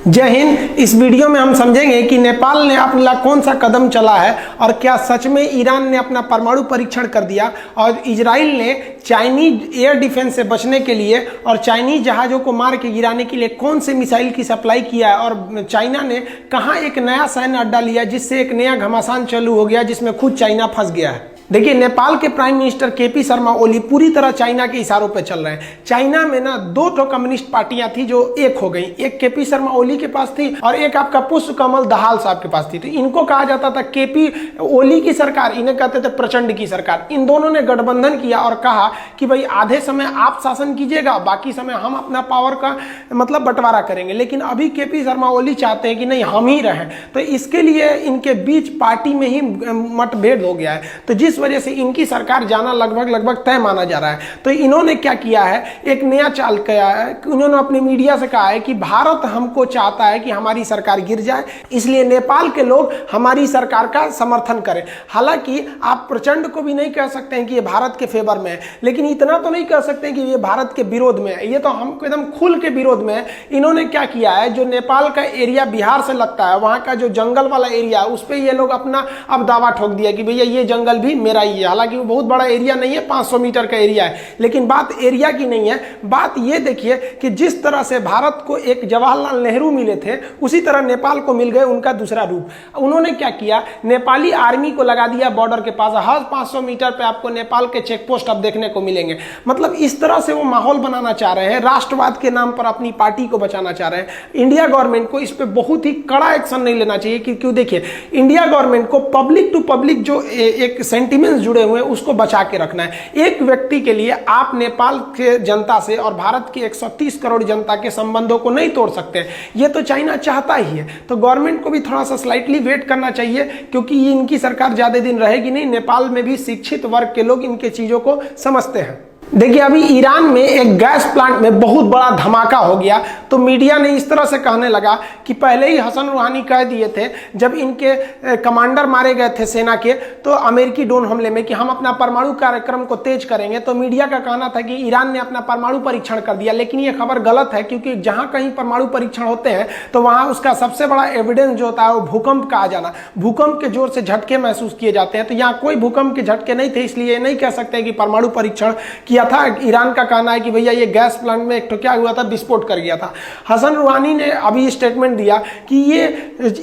जय हिंद। इस वीडियो में हम समझेंगे कि नेपाल ने अपना कौन सा कदम चला है और क्या सच में ईरान ने अपना परमाणु परीक्षण कर दिया और इजराइल ने चाइनीज एयर डिफेंस से बचने के लिए और चाइनीज जहाज़ों को मार के गिराने के लिए कौन से मिसाइल की सप्लाई किया है और चाइना ने कहाँ एक नया सैन्य अड्डा लिया जिससे एक नया घमासान चालू हो गया जिसमें खुद चाइना फंस गया है। देखिए, नेपाल के prime minister KP Sharma Oli पूरी तरह चाइना के इशारों पर चल रहे हैं। चाइना में ना दो तो कम्युनिस्ट पार्टियां थी जो एक हो गई, एक केपी शर्मा ओली के पास थी और एक आपका पुष्प कमल दहाल साहब के पास थी। तो इनको कहा जाता था केपी ओली की सरकार, इन्हें कहते थे प्रचंड की सरकार। इन दोनों ने गठबंधन किया और कहा कि भाई आधे समय आप शासन कीजिएगा, बाकी समय हम अपना पावर का मतलब बंटवारा करेंगे। लेकिन अभी केपी शर्मा ओली चाहते हैं कि नहीं, हम ही रहें। तो इसके लिए इनके बीच पार्टी में ही मतभेद हो गया है, तो जिस वजह से इनकी सरकार जाना लगभग तय माना जा रहा है। तो इन्होंने क्या किया है, एक नया चाल किया है। इन्होंने अपने मीडिया से कहा है कि भारत हमको चाहता है कि हमारी सरकार गिर जाए, इसलिए नेपाल के लोग हमारी सरकार का समर्थन करें। हालांकि आप प्रचंड को भी नहीं कह सकते हैं कि ये भारत के फेवर में है, लेकिन इतना तो नहीं कह सकते हैं कि ये भारत के विरोध में है। ये तो हमको एकदम खुल के विरोध में है। इन्होंने क्या किया है, जो नेपाल का एरिया बिहार से लगता है, वहां का जो जंगल वाला एरिया, उस पर ये लोग अपना अब दावा ठोक दिया कि भैया ये जंगल भी मेरा ही है। हालांकि वो बहुत बड़ा एरिया नहीं है, 500 मीटर का एरिया है, लेकिन बात एरिया की नहीं है। बात ये देखिए कि जिस तरह से भारत को एक जवाहरलाल नेहरू मिले थे, उसी तरह नेपाल को मिल गए उनका दूसरा रूप। उन्होंने क्या किया, नेपाली आर्मी को लगा दिया बॉर्डर के पास। हर 500 मीटर पे आपको नेपाल के चेक पोस्ट अब देखने को मिलेंगे। मतलब इस तरह से वो माहौल बनाना चाह रहे हैं, राष्ट्रवाद के नाम पर अपनी पार्टी को बचाना चाह रहे हैं। इंडिया गवर्नमेंट को इस पर बहुत ही कड़ा एक्शन नहीं लेना चाहिए, क्योंकि देखिए इंडिया गवर्नमेंट को पब्लिक टू पब्लिक जो एक सेंटिमेंट्स जुड़े हुए उसको बचा के रखना है। एक व्यक्ति के लिए आप नेपाल के जनता से और भारत की 130 करोड़ जनता के संबंधों को नहीं तोड़ सकते। ये तो चाइना चाहता ही है। तो गवर्नमेंट को भी थोड़ा सा स्लाइटली वेट करना चाहिए, क्योंकि ये इनकी सरकार ज्यादा दिन रहेगी नहीं। नेपाल में भी शिक्षित वर्ग के लोग इनके चीजों को समझते हैं। देखिए, अभी ईरान में एक गैस प्लांट में बहुत बड़ा धमाका हो गया, तो मीडिया ने इस तरह से कहने लगा कि पहले ही हसन रूहानी कह दिए थे जब इनके कमांडर मारे गए थे सेना के, तो अमेरिकी ड्रोन हमले में, कि हम अपना परमाणु कार्यक्रम को तेज करेंगे। तो मीडिया का कहना था कि ईरान ने अपना परमाणु परीक्षण कर दिया, लेकिन ये खबर गलत है, क्योंकि जहां कहीं परमाणु परीक्षण होते हैं तो वहां उसका सबसे बड़ा एविडेंस जो होता है वो भूकंप का आ जाना। भूकंप के जोर से झटके महसूस किए जाते हैं, तो यहाँ कोई भूकंप के झटके नहीं थे, इसलिए ये नहीं कह सकते कि परमाणु परीक्षण था। ईरान का कहना है कि भैया ये गैस प्लांट में एक तो क्या हुआ था, विस्फोट कर गया था। हसन रूहानी ने अभी स्टेटमेंट दिया कि ये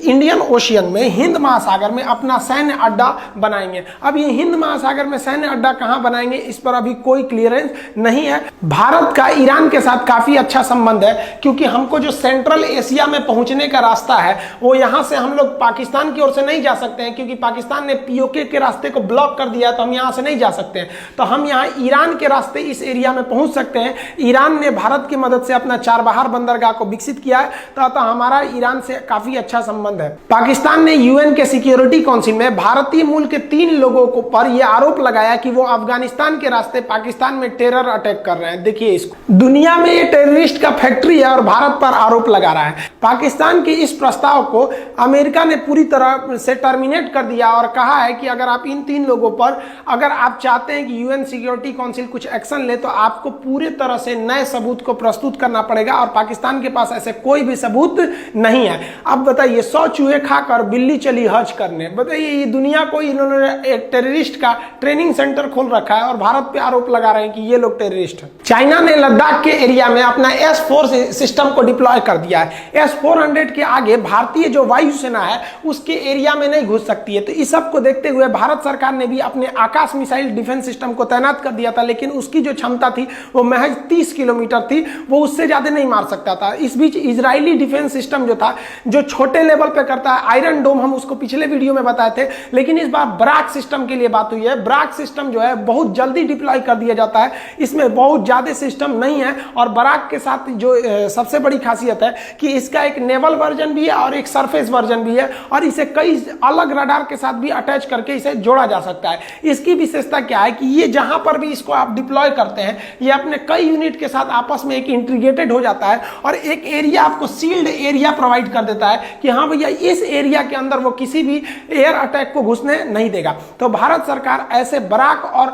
इंडियन ओशियन में, हिंद महासागर में अपना सैन्य अड्डा बनाएंगे। अब ये हिंद महासागर में सैन्य अड्डा कहां बनाएंगे, इस पर अभी कोई क्लियरेंस नहीं है। भारत का ईरान के साथ काफी अच्छा संबंध है, क्योंकि हमको जो सेंट्रल एशिया में पहुंचने का रास्ता है वो यहां से हम लोग पाकिस्तान की ओर से नहीं जा सकते हैं, क्योंकि पाकिस्तान ने पीओके के रास्ते को ब्लॉक कर दिया, तो हम यहां से नहीं जा सकते हैं। तो हम यहाँ ईरान के रास्ते इस एरिया में पहुंच सकते हैं। ईरान ने भारत की मदद से अपना चारबाहर बंदरगाह को विकसित किया है, तो हमारा ईरान से काफी अच्छा संबंध है। पाकिस्तान ने यूएन के सिक्योरिटी काउंसिल में भारतीय मूल के 3 लोगों को पर यह आरोप लगाया कि वो अफगानिस्तान के रास्ते पाकिस्तान में टेरर अटैक कर रहे हैं। देखिए, इसको दुनिया में ये टेररिस्ट का फैक्ट्री है और भारत पर आरोप लगा रहा है। पाकिस्तान के इस प्रस्ताव को अमेरिका ने पूरी तरह से टर्मिनेट कर दिया और कहा है कि अगर आप इन 3 लोगों पर, अगर आप चाहते हैं कि यूएन सिक्योरिटी काउंसिल कुछ एक्शन ले, तो आपको पूरे तरह से नए सबूत को प्रस्तुत करना पड़ेगा, और पाकिस्तान के पास ऐसे कोई भी सबूत नहीं है। अब बताइए, 100 चूहे खाकर बिल्ली चली हज करने। बताइए, ये दुनिया को इन्होंने एक टेररिस्ट का ट्रेनिंग सेंटर खोल रखा है और भारत पे आरोप लगा रहे हैं कि ये लोग टेररिस्ट हैं। चाइना ने लद्दाख के एरिया में अपना S-4 सिस्टम को डिप्लॉय कर दिया है। S-400 के आगे भारतीय जो वायुसेना है उसके एरिया में नहीं घुस सकती है। तो इस सब को देखते हुए भारत सरकार ने भी अपने आकाश मिसाइल डिफेंस सिस्टम को तैनात कर दिया था, लेकिन उसकी जो क्षमता थी वो महज 30 किलोमीटर थी, वो उससे ज्यादा नहीं मार सकता था। इस बीच इजरायली डिफेंस सिस्टम जो था, जो छोटे लेवल पे करता है, आयरन डोम, हम उसको पिछले वीडियो में बताए थे, लेकिन इस बार ब्राक सिस्टम के लिए बात हुई है। ब्राक सिस्टम जो है बहुत जल्दी डिप्लॉय कर दिया जाता है, इसमें बहुत ज्यादा सिस्टम नहीं है। और ब्राक के साथ जो सबसे बड़ी खासियत है कि इसका एक नेवल वर्जन भी है और एक सरफेस वर्जन भी है, और इसे कई अलग रडार के साथ भी अटैच करके इसे जोड़ा जा सकता है। इसकी विशेषता क्या है कि ये जहां पर भी इसको आप डिप्लॉय डिप्लॉय करते हैं, ये अपने कई यूनिट के साथ आपस में एक इंटीग्रेटेड हो जाता है और एक एरिया आपको सील्ड एरिया प्रोवाइड कर देता है कि हाँ भैया इस एरिया के अंदर वो किसी भी एयर अटैक को घुसने नहीं देगा। तो भारत सरकार ऐसे बराक और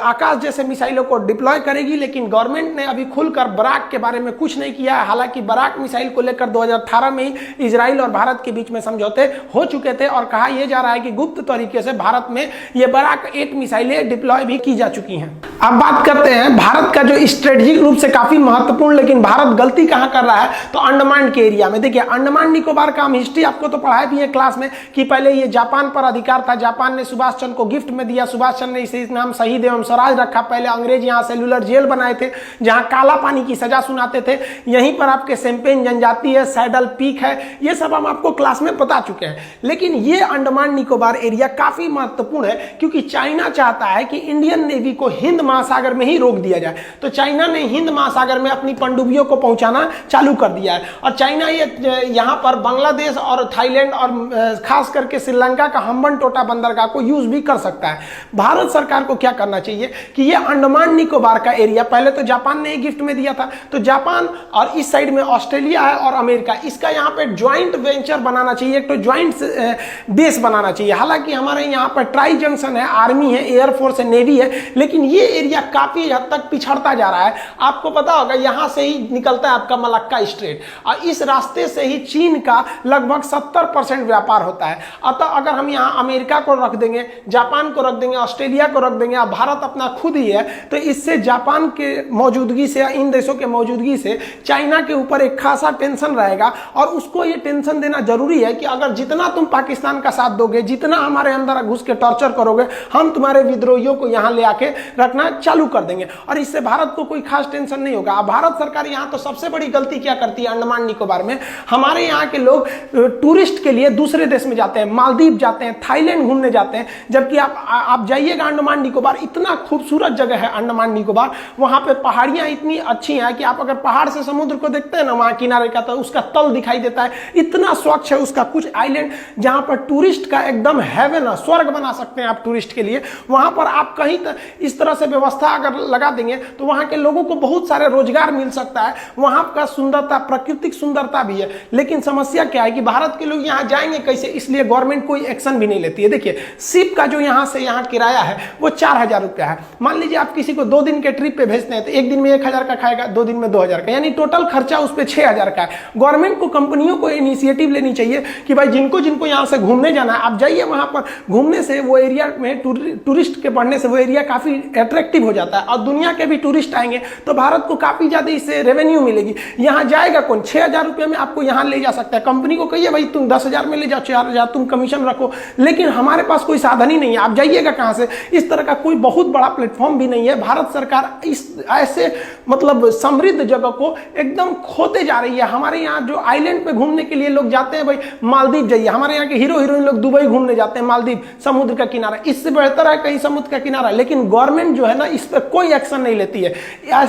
आकाश जैसे मिसाइलों को डिप्लॉय करेगी, लेकिन गवर्नमेंट ने अभी खुलकर बराक के बारे में कुछ नहीं किया है। हालांकि बराक मिसाइल को लेकर 2018 में ही इजराइल और भारत के बीच में समझौते हो चुके थे और कहा यह जा रहा है कि गुप्त तरीके से भारत में ये बराक 8 मिसाइलें डिप्लॉय भी की जा चुकी हैं। अब बात करते हैं भारत का जो स्ट्रेटेजिक रूप से काफी महत्वपूर्ण, लेकिन भारत गलती कहां कर रहा है, तो अंडमान के एरिया में। देखिए अंडमान निकोबार का हम हिस्ट्री आपको तो पढ़ाया भी है क्लास में कि पहले ये जापान पर अधिकार था, जापान ने सुभाष चंद्र को गिफ्ट में दिया, सुभाष चंद्र ने इसे नाम शहीद एवं स्वराज रखा। पहले अंग्रेज यहाँ सेलुलर जेल बनाए थे जहां काला पानी की सजा सुनाते थे। यहीं पर आपके शैंपेन जनजाति है, सैडल पीक है, ये सब हम आपको क्लास में बता चुके हैं। लेकिन ये अंडमान निकोबार एरिया काफी महत्वपूर्ण है क्योंकि चाइना चाहता है कि इंडियन नेवी को हिंद महासागर में ही रोक दिया जाए। तो चाइना ने हिंद महासागर में अपनी पनडुब्बियों को पहुंचाना चालू कर दिया है और चाइना ये यहाँ पर बांग्लादेश और थाईलैंड और खास करके श्रीलंका का हम्बनटोटा बंदरगाह को यूज भी कर सकता है। भारत सरकार को क्या करना चाहिए कि ये अंडमान निकोबार का एरिया पहले तो जापान ने गिफ्ट में दिया था, तो जापान और इस साइड में ऑस्ट्रेलिया है और अमेरिका, इसका यहाँ पे ज्वाइंट वेंचर बनाना चाहिए, एक तो ज्वाइंट बेस बनाना चाहिए। हालांकि हमारे यहाँ पर ट्राई जंक्शन है, आर्मी है, एयरफोर्स है, नेवी है, लेकिन ये एरिया काफी हद तक पिछड़ता जा रहा है। आपको पता होगा यहाँ से ही निकलता है आपका मलक्का स्ट्रेट और इस रास्ते से ही चीन का लगभग 70% व्यापार होता है। अतः अगर हम यहाँ अमेरिका को रख देंगे, जापान को रख देंगे, ऑस्ट्रेलिया को रख देंगे और भारत अपना खुद ही है, तो इससे जापान के मौजूदगी से या इन देशों के मौजूदगी से चाइना के ऊपर एक खासा टेंशन रहेगा और उसको ये टेंशन देना जरूरी है कि अगर जितना तुम पाकिस्तान का साथ दोगे, जितना हमारे अंदर घुस के टॉर्चर करोगे, हम तुम्हारे विद्रोहियों को यहाँ ले आके रखना चालू कर देंगे और इससे भारत को कोई खास टेंशन नहीं होगा। भारत सरकार यहाँ तो सबसे बड़ी गलती क्या करती है अंडमान निकोबार में, हमारे यहाँ के लोग टूरिस्ट के लिए दूसरे देश में जाते हैं, मालदीव जाते हैं, थाईलैंड घूमने जाते हैं, जबकि आप जाइएगा अंडमान निकोबार, इतना खूबसूरत जगह है अंडमान निकोबार। वहां पे पहाड़ियां इतनी अच्छी हैं कि आप अगर पहाड़ से समुद्र को देखते हैं ना वहां किनारे का, तो उसका तल दिखाई देता है, इतना स्वच्छ है उसका। कुछ आइलैंड जहां पर टूरिस्ट का एकदम हेवन है, स्वर्ग बना सकते हैं आप टूरिस्ट के लिए। वहां पर आप कहीं इस तरह से व्यवस्था अगर लगा देंगे तो वहां के लोगों को बहुत सारे रोजगार मिल सकता है। वहां का सुंदरता, प्राकृतिक सुंदरता भी है, लेकिन समस्या क्या है कि भारत के लोग यहाँ जाएंगे कैसे, इसलिए गवर्नमेंट कोई एक्शन भी नहीं लेती है। देखिए शिप का जो यहाँ से यहाँ किराया है वो 4000 रुपया है। मान लीजिए आप किसी को 2 दिन के ट्रिप पे भेजते हैं तो एक दिन में 1000 का खाएगा, 2 दिन में 2000 का, यानी टोटल खर्चा उस पर 6000 का है। गवर्नमेंट को, कंपनियों को इनिशिएटिव लेनी चाहिए कि भाई जिनको जिनको यहाँ से घूमने जाना है आप जाइए, वहां पर घूमने से वो एरिया में टूरिस्ट के बढ़ने से वो एरिया काफी अट्रैक्टिव हो जाता है और दुनिया के भी टूरिस्ट आएंगे तो भारत को काफी ज्यादा इससे रेवेन्यू मिलेगी। यहाँ जाएगा कौन, 6000 रुपये में आपको यहाँ ले जा सकता है। कंपनी को कहिए भाई तुम 10,000 में ले जाओ, 4000 तुम कमीशन रखो, लेकिन हमारे पास कोई साधन ही नहीं है, आप जाइएगा कहां से। इस तरह का कोई बहुत बड़ा प्लेटफॉर्म भी नहीं है। भारत सरकार इस ऐसे मतलब समृद्ध जगह को एकदम खोते जा रही है। हमारे यहाँ जो आइलैंड पे घूमने के लिए लोग जाते हैं, भाई मालदीव जाइए, हमारे यहाँ के हीरो हीरोइन लोग दुबई घूमने जाते हैं, मालदीव समुद्र का किनारा, इससे बेहतर है कहीं समुद्र का किनारा, लेकिन गवर्नमेंट जो है ना इस पर कोई एक्शन नहीं लेती है।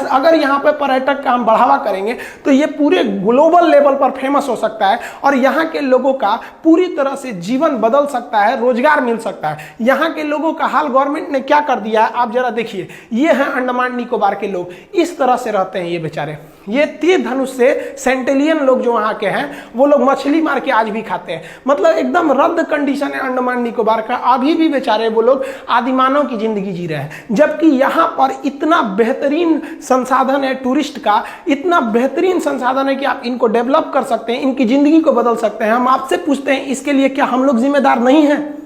अगर यहाँ पे पर्यटक का हम बढ़ावा करेंगे तो ये पूरे ग्लोबल लेवल पर फेमस हो सकता है और यहाँ के लोगों का पूरी तरह से जीवन बदल सकता है, रोजगार मिल सकता है। यहाँ के लोगों का हाल गवर्नमेंट ने क्या कर दिया है आप जरा देखिए। ये हैं अंडमान निकोबार के लोग, इस तरह से रहते हैं ये बेचारे। ये तीर धनुष से सेंटेलियन लोग जो वहां के हैं वो लोग मछली मार के आज भी खाते हैं। मतलब एकदम रद्द कंडीशन है अंडमान निकोबार का, अभी भी बेचारे वो लोग आदिमानव की जिंदगी जी रहे हैं। जबकि यहाँ पर इतना बेहतरीन संसाधन है टूरिस्ट का, इतना बेहतरीन संसाधन है कि आप इनको डेवलप कर सकते हैं, इनकी जिंदगी को बदल सकते हैं। हम आपसे पूछते हैं इसके लिए क्या हम लोग जिम्मेदार नहीं हैं?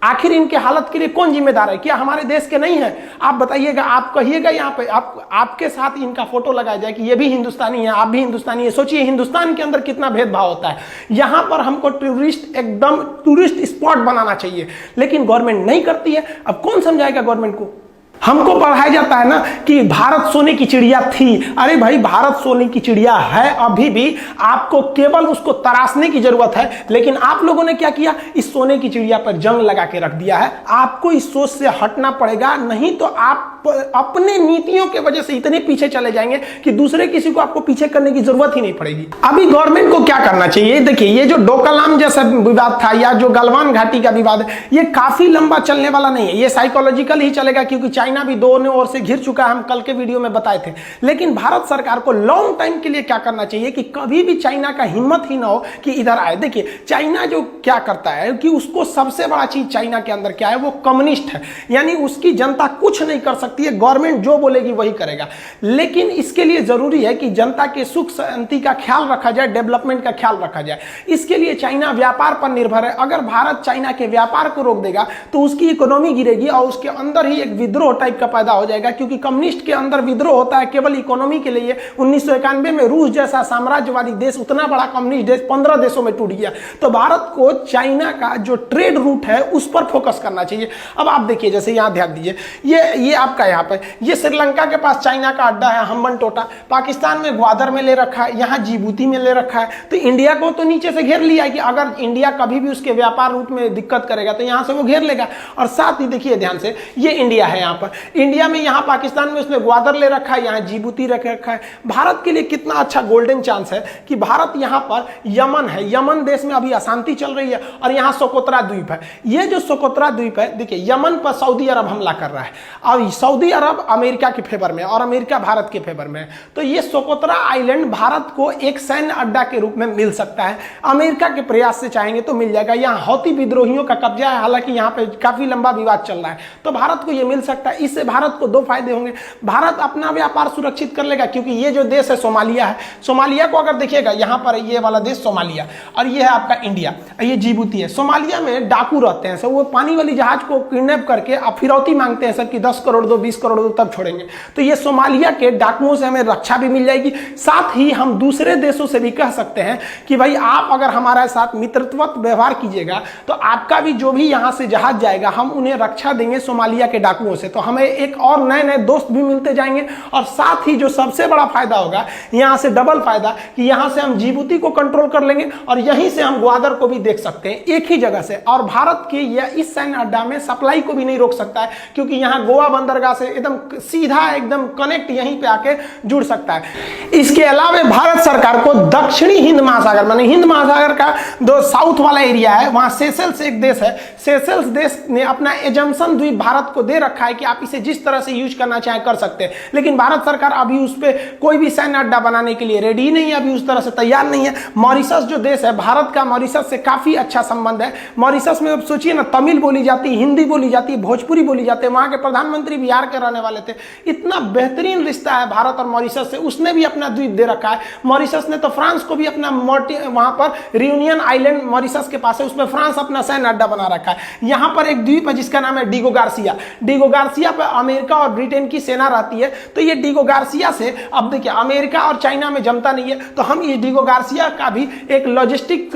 आखिर इनके हालत के लिए कौन जिम्मेदार है? क्या हमारे देश के नहीं है? आप बताइएगा, आप कहिएगा यहाँ पे आपके साथ इनका फोटो लगाया जाए कि ये भी हिंदुस्तानी है, आप भी हिंदुस्तानी है। सोचिए हिंदुस्तान के अंदर कितना भेदभाव होता है। यहाँ पर हमको एकदम टूरिस्ट स्पॉट बनाना चाहिए, लेकिन गवर्नमेंट नहीं करती है। अब कौन समझाएगा गवर्नमेंट को? हमको पढ़ाया जाता है ना कि भारत सोने की चिड़िया थी। अरे भाई भारत सोने की चिड़िया है अभी भी, आपको केवल उसको तराशने की जरूरत है। लेकिन आप लोगों ने क्या किया, इस सोने की चिड़िया पर जंग लगा के रख दिया है। आपको इस सोच से हटना पड़ेगा, नहीं तो आप अपने नीतियों के वजह से इतने पीछे चले जाएंगे कि दूसरे किसी को आपको पीछे करने की जरूरत ही नहीं पड़ेगी। अभी गवर्नमेंट को क्या करना चाहिए? देखिए ये जो डोकलाम जैसा विवाद था या जो गलवान घाटी का विवाद है, ये काफी लंबा चलने वाला नहीं है, ये साइकोलॉजिकल ही चलेगा, क्योंकि चाइना भी दोनों ओर से घिर चुका है, हम कल के वीडियो में बताए थे। लेकिन भारत सरकार को लॉन्ग टाइम के लिए क्या करना चाहिए कि कभी भी चाइना का हिम्मत ही ना हो कि इधर आए। देखिए चाइना जो क्या करता है कि उसको सबसे बड़ा चीज चाइना के अंदर क्या है, वो कम्युनिस्ट है, यानी उसकी जनता कुछ नहीं कर सकती है, गवर्नमेंट जो बोलेगी वही करेगा। लेकिन इसके लिए जरूरी है कि जनता के सुख शांति का ख्याल रखा जाए, डेवलपमेंट का ख्याल रखा जाए। इसके लिए चाइना व्यापार पर निर्भर है। अगर भारत चाइना के व्यापार को रोक देगा तो उसकी इकोनॉमी गिरेगी और उसके अंदर ही एक विद्रोह टाइप का पैदा हो जाएगा, क्योंकि कम्युनिस्ट के अंदर विद्रोह होता है केवल इकोनॉमी के लिए। 1991 में रूस जैसा साम्राज्यवादी देश, उतना बड़ा कम्युनिस्ट देश 15 देशों में टूट गया। तो भारत को चाइना का जो ट्रेड रूट है उस पर फोकस करना चाहिए। अब आप देखिए, जैसे यहां ध्यान दीजिए, ये आपका यहाँ पे ये श्रीलंका के पास चाइना का अड्डा है, हम्बनटोटा। पाकिस्तान में ग्वादर में ले रखा है, यहाँ जिबूती में ले रखा है। तो इंडिया को तो नीचे से घेर लिया है कि अगर इंडिया कभी भी उसके व्यापार रूट में दिक्कत करेगा तो यहाँ से वो घेर लेगा। और साथ ही देखिए ध्यान से, ये इंडिया है, यहाँ पर इंडिया में, यहाँ पाकिस्तान में उसने ग्वादर ले रखा है, यहाँ जिबूती रख रखा है। भारत के लिए कितना अच्छा गोल्डन चांस है कि भारत यहाँ पर यमन है, यमन देश में अभी अशांति चल रही है, और यहाँ सोकोत्रा द्वीप है। ये जो सोकोत्रा द्वीप है, देखिए यमन पर सऊदी अरब हमला कर रहा है। अब सऊदी अरब अमेरिका के फेवर में और अमेरिका भारत के फेवर में। तो ये सोकोत्रा आइलैंड भारत को एक सैन्य अड्डा के रूप में मिल सकता है। अमेरिका के प्रयास से चाहेंगे तो मिल जाएगा। यहाँ हौती विद्रोहियों का कब्जा है, हालांकि यहाँ पे काफी लंबा विवाद चल रहा है, तो भारत को ये मिल सकता है। इससे भारत को दो फायदे होंगे। भारत अपना व्यापार सुरक्षित कर लेगा, क्योंकि ये जो देश है सोमालिया है, सोमालिया को अगर देखिएगा, यहाँ पर ये वाला देश सोमालिया, और ये है आपका इंडिया, ये जिबूती है। सोमालिया में डाकू रहते हैं सब, वो पानी वाली जहाज को किडनैप करके अब फिरौती मांगते हैं सब कि 10 करोड़ दो, 20 करोड़ दो, तब छोड़ेंगे। तो ये सोमालिया के डाकुओं से हमें रक्षा भी मिल जाएगी। साथ ही हम दूसरे देशों से भी कह सकते हैं कि भाई आप अगर हमारे साथ मित्रवत व्यवहार कीजिएगा तो आपका भी जो भी यहाँ से जहाज जाएगा हम उन्हें रक्षा देंगे सोमालिया के डाकुओं से। तो हमें एक और नए नए दोस्त भी मिलते जाएंगे। और साथ ही जो सबसे बड़ा फायदा होगा, यहाँ से डबल फायदा, कि यहाँ से हम जिबूती को कंट्रोल कर लेंगे और यहीं से हम ग्वादर को भी देख सकते हैं एक ही जगह से। और भारत के इस सैन्य अड्डा में सप्लाई को भी नहीं रोक सकता है, क्योंकि यहाँ गोवा बंदरगाह से एकदम सीधा एकदम कनेक्ट यहीं पे आके जुड़ सकता है। इसके अलावा भारत सरकार को दक्षिणी हिंद महासागर, माने हिंद महासागर का जो साउथ वाला एरिया है, वहां सेशेल्स एक देश है, सेशेल्स देश ने अपना एजम्पशन द्वीप भारत को दे रखा है कि आप इसे जिस तरह से यूज करना चाहे कर सकते हैं। लेकिन भारत सरकार अभी उस पर कोई भी सैन्य अड्डा बनाने के लिए रेडी नहीं है, अभी उस तरह से तैयार नहीं है। मॉरिशस जो देश है, भारत का मॉरिशस से काफी अच्छा संबंध है। मॉरिशस में अब सोचिए ना, तमिल बोली जाती है, हिंदी बोली जाती है, भोजपुरी बोली जाती है। वहां के प्रधानमंत्री बिहार के रहने वाले थे। इतना बेहतरीन रिश्ता है भारत और मॉरिशस से। उसने भी अपना द्वीप दे रखा है। मॉरिशस ने तो फ्रांस को भी अपना वहां पर रियूनियन आइलैंड मॉरिशस के पास है, उसमें फ्रांस अपना सैन्य अड्डा बना रखा है। यहाँ पर एक द्वीप है जिसका नाम है डिगो गार्सिया। डिगो गार्सिया पर अमेरिका और ब्रिटेन की सेना रहती है। तो ये डिगो गार्सिया से, अब देखिए अमेरिका और चाइना में जमता नहीं है, तो हम इस डिगो गार्सिया का भी एक लॉजिस्टिक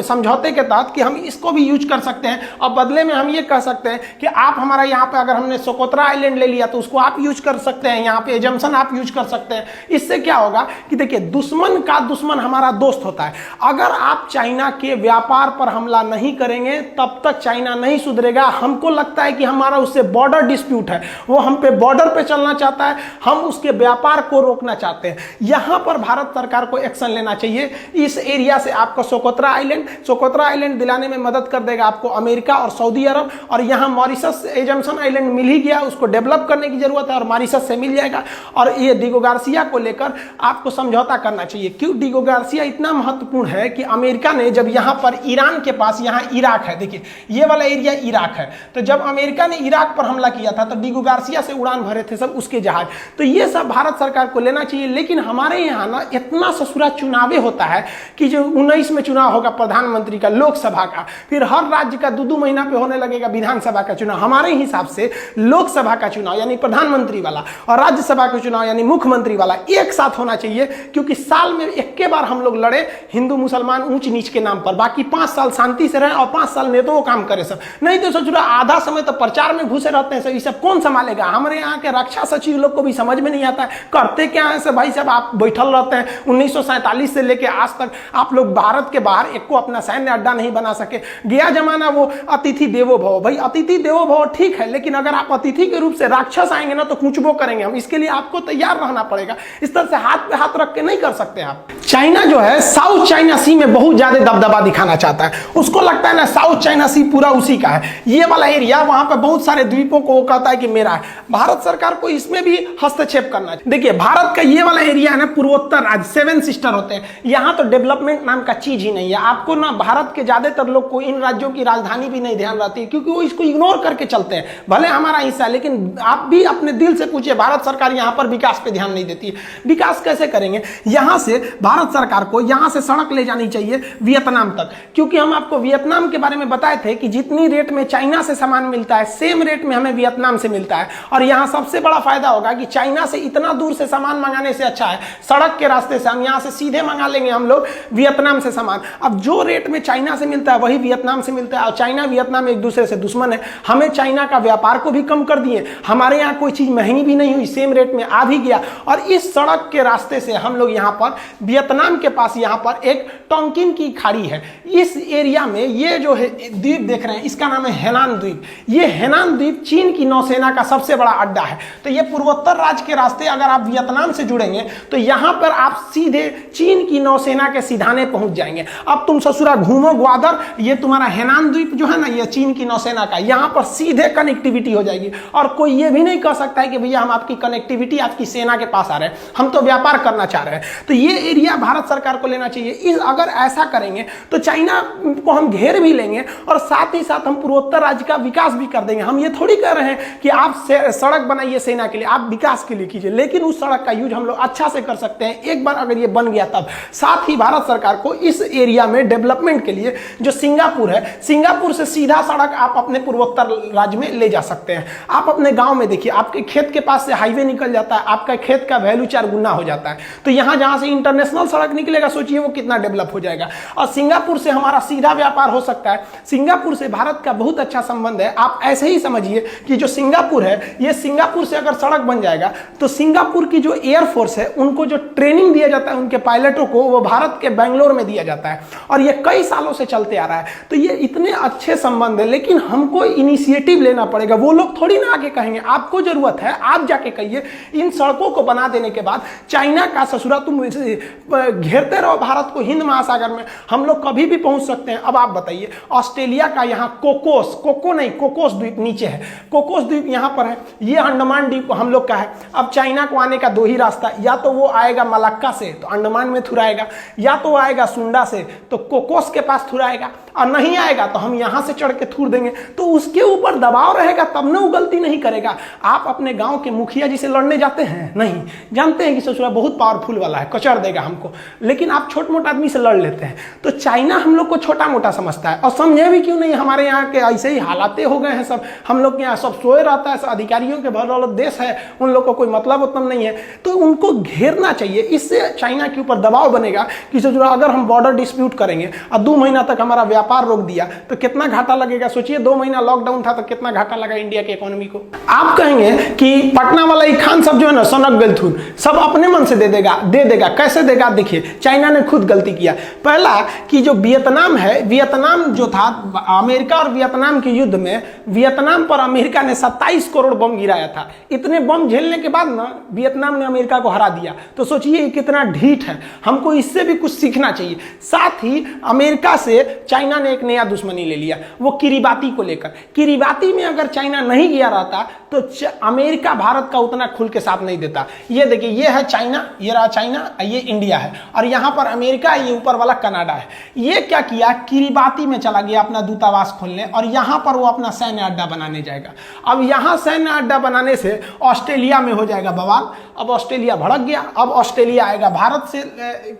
समझौते के तहत कि हम इसको भी यूज कर सकते हैं। और बदले में हम ये कह सकते हैं कि आप हमारा यहाँ पे, अगर हमने सोकोत्रा आइलैंड ले लिया तो उसको आप यूज कर सकते हैं, यहाँ पे एजम्पशन आप यूज कर सकते हैं। इससे क्या होगा कि देखिए, दुश्मन का दुश्मन हमारा दोस्त होता है। अगर आप चाइना के व्यापार पर हमला नहीं करेंगे तब तक चाइना नहीं सुधरेगा। हमको लगता है कि हमारा उससे बॉर्डर डिस्प्यूट है, वो हम पे बॉर्डर पे चलना चाहता है, हम उसके व्यापार को रोकना चाहते हैं। यहां पर भारत सरकार को एक्शन लेना चाहिए। इस एरिया से आपको सोकोत्रा आइलैंड दिलाने में मदद कर देगा आपको अमेरिका और सऊदी अरब। और यहां मॉरिशस एजम्पशन आइलैंड मिल ही गया, उसको डेवलप करने की जरूरत है और मॉरिशस से मिल जाएगा। और ये डिगो गार्सिया को लेकर आपको समझौता करना चाहिए। क्यों डिगो गार्सिया इतना महत्वपूर्ण है कि अमेरिका ने जब यहां पर ईरान के पास, यहां इराक है, देखिए ये वाला एरिया इराक है, तो जब अमेरिका ने इराक पर हमला किया था तो डिगो गार्सिया से उड़ान भरे थे सब उसके जहाज। तो ये सब भारत सरकार को लेना चाहिए। लेकिन हमारे यहाँ ना इतना ससुरा चुनावे होता है कि जो 19 में चुनाव होगा प्रधानमंत्री का, लोकसभा का, फिर हर राज्य का 2-2 महीना पे होने लगेगा विधानसभा का चुनाव। हमारे हिसाब से लोकसभा का चुनाव यानी प्रधानमंत्री वाला और राज्यसभा का चुनाव यानी मुख्यमंत्री वाला एक साथ होना चाहिए, क्योंकि साल में एक के बार हम लोग लड़े हिंदू मुसलमान ऊंच नीच के नाम पर, बाकी 5 साल शांति से रहे और 5 साल नेताओं काम करे सब। नहीं तो सोच रहा आधा समय तो प्रचार में घुसे रहते हैं सब, ये सब कौन संभालेगा? हमारे यहाँ के रक्षा सचिव लोग को भी समझ में नहीं आता है, करते क्या है सब भाई साहब। आप बैठल रहते हैं 1947 से लेके आज तक आप लोग भारत के बाहर एक को अपना सैन्य अड्डा नहीं बना सके। गया जमाना वो अतिथि देवो भव, भाई अतिथि देवो भव ठीक है, लेकिन अगर आप अतिथि के रूप से राक्षस आएंगे ना तो कुचबो करेंगे हम। इसके लिए आपको तैयार रहना पड़ेगा। इस तरह से हाथ पे हाथ रख के नहीं कर सकते आप। चाइना जो है साउथ चाइना सी में बहुत ज्यादा दबदबा दिखाना चाहता है। उसको लगता है ना साउथ चाइना सी पूरा उसी का है। ये वाला एरिया, वहां पे बहुत सारे द्वीपों को कहता है कि मेरा है। भारत सरकार को इसमें भी हस्तक्षेप करना चाहिए। देखिए भारत का ये वाला एरिया है ना, पूर्वोत्तर राज्य 7 सिस्टर होते हैं, यहाँ तो डेवलपमेंट नाम का चीज ही नहीं है। आपको ना भारत के ज्यादातर लोग को इन राज्यों की राजधानी भी नहीं ध्यान रहती है, क्योंकि वो इसको इग्नोर करके चलते हैं। भले हमारा हिस्सा है, लेकिन आप भी अपने दिल से पूछिए, भारत सरकार यहाँ पर विकास पे ध्यान नहीं देती है। विकास कैसे करेंगे? यहाँ से भारत सरकार को यहाँ से सड़क ले जानी चाहिए वियतनाम तक, क्योंकि हम आपको वियतनाम के बारे में बताए थे कि जितनी रेट में चाइना से सामान मिलता है, सेम रेट में हमें वियतनाम से मिलता है। और यहाँ सबसे बड़ा फायदा होगा कि चाइना से इतना दूर से सामान मंगाने से अच्छा है सड़क के रास्ते से हम यहाँ से सीधे मंगा लेंगे हम लोग वियतनाम से सामान। अब जो रेट में चाइना से मिलता है वही वियतनाम से मिलता है, और चाइना वियतनाम एक दूसरे से दुश्मन है। हमें चाइना का व्यापार को भी कम कर दिए, हमारे यहाँ कोई चीज महंगी भी नहीं हुई, सेम रेट में आ भी गया। और इस सड़क के रास्ते से हम लोग यहाँ पर वियतनाम के पास यहाँ पर एक टोंकिन की खाड़ी है, इस एरिया में ये जो है द्वीप देख रहे हैं, इसका नाम है हेनान द्वीप। ये हेनान द्वीप चीन की नौसेना का सबसे बड़ा अड्डा है। तो ये पूर्वोत्तर राज्य के रास्ते अगर आप वियतनाम से जुड़ेंगे तो यहाँ पर आप सीधे चीन की नौसेना के सिधाने पहुंच जाएंगे। अब तुम ससुरा घूमो ग्वादर, ये तुम्हारा हेनान द्वीप जो है ना, ये चीन की नौसेना का, यहाँ पर सीधे कनेक्टिविटी हो जाएगी। और कोई ये भी नहीं कह सकता है कि भैया हम आपकी कनेक्टिविटी आपकी सेना के पास आ रहे हैं, हम तो व्यापार करना चाह रहे हैं। तो ये एरिया भारत सरकार को लेना चाहिए। अगर ऐसा करेंगे तो चाइना को हम घेर भी लेंगे और साथ ही साथ हम पूर्वोत्तर राज्य का विकास भी कर देंगे। हम ये थोड़ी कह रहे हैं कि आप सड़क बनाइए सेना के लिए, आप विकास के लिए कीजिए, लेकिन उस सड़क का यूज हम लोग अच्छा से कर सकते हैं एक बार अगर ये बन गया तब। साथ ही भारत सरकार को इस एरिया में डेवलपमेंट के लिए जो सिंगापुर है, सिंगापुर से सीधा सड़क आप अपने पूर्वोत्तर राज्य में ले जा सकते हैं। आप अपने गांव में देखिए, आपके खेत के पास से हाईवे निकल जाता है, आपका खेत का वैल्यू 4 गुना हो जाता है। तो यहां जहां से इंटरनेशनल सड़क निकलेगा, सोचिए वो कितना डेवलप हो जाएगा। और सिंगापुर से हमारा सीधा व्यापार हो सकता है। सिंगापुर से भारत का बहुत अच्छा संबंध है। आप ऐसे ही समझिए कि जो सिंगापुर है, ये सिंगापुर से अगर सड़क बन जाएगा तो सिंगापुर की जो एयरफोर्स है उनको जो ट्रेनिंग दिया जाता है उनके पायलटों को, वो भारत के बेंगलोर में दिया जाता है। और ये कई सालों से चलते आ रहा है। तो ये इतने अच्छे संबंध है, लेकिन हमको इनिशिएटिव लेना पड़ेगा। वो लोग थोड़ी ना आके कहेंगे, आपको जरूरत है आप जाके कहिए। इन सड़कों को बना देने के बाद चाइना का ससुरा तुम घेरते रहो भारत को हिंद महासागर में, हम लोग कभी भी पहुंच सकते हैं। अब आप बताइए, ऑस्ट्रेलिया का यहाँ कोकोस द्वीप नीचे है, कोकोस द्वीप यहाँ पर है, ये अंडमान द्वीप हम लोग का है। अब चाइना को आने का 2 ही रास्ता, या तो वो आएगा मलक्का से तो अंडमान में थुराएगा, या तो आएगा सुंडा से तो कोकोस के पास थुराएगा, और नहीं आएगा तो हम यहाँ से चढ़ के थूर देंगे। तो उसके ऊपर दबाव रहेगा तब ना वो गलती नहीं करेगा। आप अपने गांव के मुखिया जी से लड़ने जाते हैं? नहीं, जानते हैं कि ससुरा बहुत पावरफुल वाला है, कचर देगा हमको, लेकिन आप छोट मोट आदमी से लड़ लेते हैं। तो चाइना हम लोग को छोटा मोटा समझता है, और समझे भी क्यों नहीं। हमारे यहाँ के ऐसे ही हालातें हो गए हैं सब, हम लोग के यहाँ सब सोए रहता है, सब अधिकारियों के बदौलत देश है, उन लोग को कोई मतलब उतना नहीं है। तो उनको घेरना चाहिए, इससे चाइना के ऊपर दबाव बनेगा कि ससुरा अगर हम बॉर्डर डिस्प्यूट करेंगे और 2 महीना तक हमारा व्यापार रोक दिया तो कितना घाटा लगेगा। सोचिए 2 महीना लॉकडाउन था तो कितना घाटा लगा इंडिया के इकोनॉमी को। आप कहेंगे कि पटना वाला ही खान सब जो है ना सनक गलथुन, सब अपने मन से दे देगा। कैसे देगा? देखिए चाइना ने खुद गलती किया। पहला कि जो वियतनाम है, वियतनाम जो था, अमेरिका और वियतनाम के युद्ध में वियतनाम पर अमेरिका ने 27 करोड़ बम गिराया था। इतने बम झेलने के बाद ना वियतनाम ने अमेरिका को हरा दिया। तो सोचिए कितना ढीठ है, हमको इससे भी कुछ सीखना चाहिए। साथ ही अमेरिका से चाइना ने एक नया दुश्मनी ले लिया, वो किरिबाती को लेकर। किरिबाती में अगर चाइना नहीं गया रहता तो अमेरिका भारत का उतना खुल के साथ नहीं देता। ये देखिए, ये है चाइना, ये रहा चाइना, ये इंडिया है, और यहाँ पर अमेरिका, ये ऊपर वाला कनाडा है। ये क्या किया, किरिबाती में चला गया अपना दूतावास खोलने, और यहाँ पर वो अपना सैन्य अड्डा बनाने जाएगा। अब यहाँ सैन्य अड्डा बनाने से ऑस्ट्रेलिया में हो जाएगा बवाल। अब ऑस्ट्रेलिया भड़क गया, अब ऑस्ट्रेलिया आएगा भारत से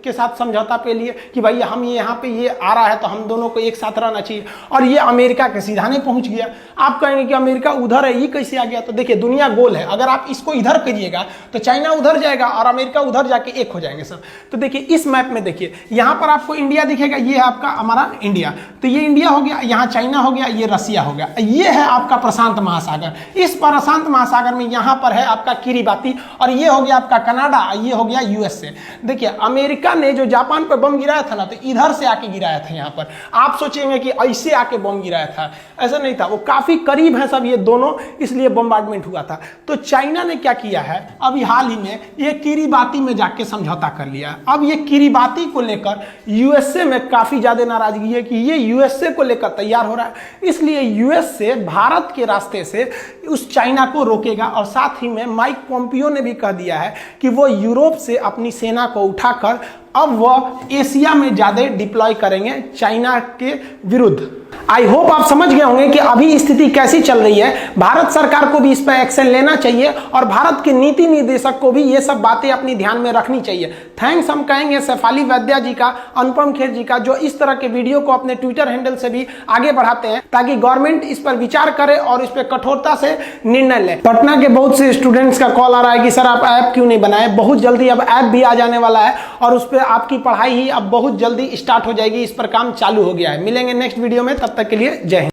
के साथ समझौता पे लिए कि भाई हम यहाँ पे ये आ रहा है तो हम दोनों को एक साथ रहना चाहिए, और ये अमेरिका के सीधाने पहुंच गया। आप कहेंगे कि अमेरिका उधर है, ये कैसे आ गया? तो देखिए दुनिया गोल है, अगर आप इसको इधर करिएगा तो चाइना उधर जाएगा और अमेरिका उधर जाके एक हो जाएंगे सब। तो देखिए इस मैप में देखिए, यहाँ पर आपको इंडिया दिखेगा, ये है आपका हमारा इंडिया, तो ये इंडिया हो गया, यहाँ चाइना हो गया, ये रसिया हो गया, ये है आपका प्रशांत महासागर। इस प्रशांत महासागर में यहाँ पर है आपका किरिबाती, और ये हो गया आपका कनाडा, ये हो गया यूएसए। देखिए अमेरिका ने जो जापान पर बम गिराया था ना, तो इधर से आके गिराया था यहाँ पर। आप सोचेंगे कि ऐसे आके बम गिराया था, ऐसा नहीं था, वो काफी करीब है सब ये दोनों, इसलिए बम बम्बार्डमेंट हुआ था। तो चाइना ने क्या किया है, अभी हाल ही में ये किरीबाती में जाके समझौता कर लिया। अब ये किरीबाती को लेकर यूएसए में काफी ज्यादा नाराजगी है कि ये यूएसए को लेकर तैयार हो रहा है, इसलिए यूएसए भारत के रास्ते से उस चाइना को रोकेगा। और साथ ही में माइक पोम्पियो ने भी कह दिया है कि वो यूरोप से अपनी सेना को उठाकर अब वह एशिया में ज्यादा डिप्लॉय करेंगे चाइना के विरुद्ध। आई होप आप समझ गए होंगे कि अभी स्थिति कैसी चल रही है। भारत सरकार को भी इस पर एक्शन लेना चाहिए और भारत के नीति निर्देशक को भी ये सब बातें अपनी ध्यान में रखनी चाहिए। थैंक्स हम कहेंगे शेफाली वैद्या जी का, अनुपम खेर जी का, जो इस तरह के वीडियो को अपने ट्विटर हैंडल से भी आगे बढ़ाते हैं ताकि गवर्नमेंट इस पर विचार करे और इस पर कठोरता से निर्णय ले। पटना के बहुत से स्टूडेंट्स का कॉल आ रहा है कि सर आप ऐप क्यों नहीं बनाए। बहुत जल्दी अब ऐप भी आ जाने वाला है और उस पर आपकी पढ़ाई ही अब बहुत जल्दी स्टार्ट हो जाएगी। इस पर काम चालू हो गया है। मिलेंगे नेक्स्ट वीडियो में, तब तक के लिए जय हिंद।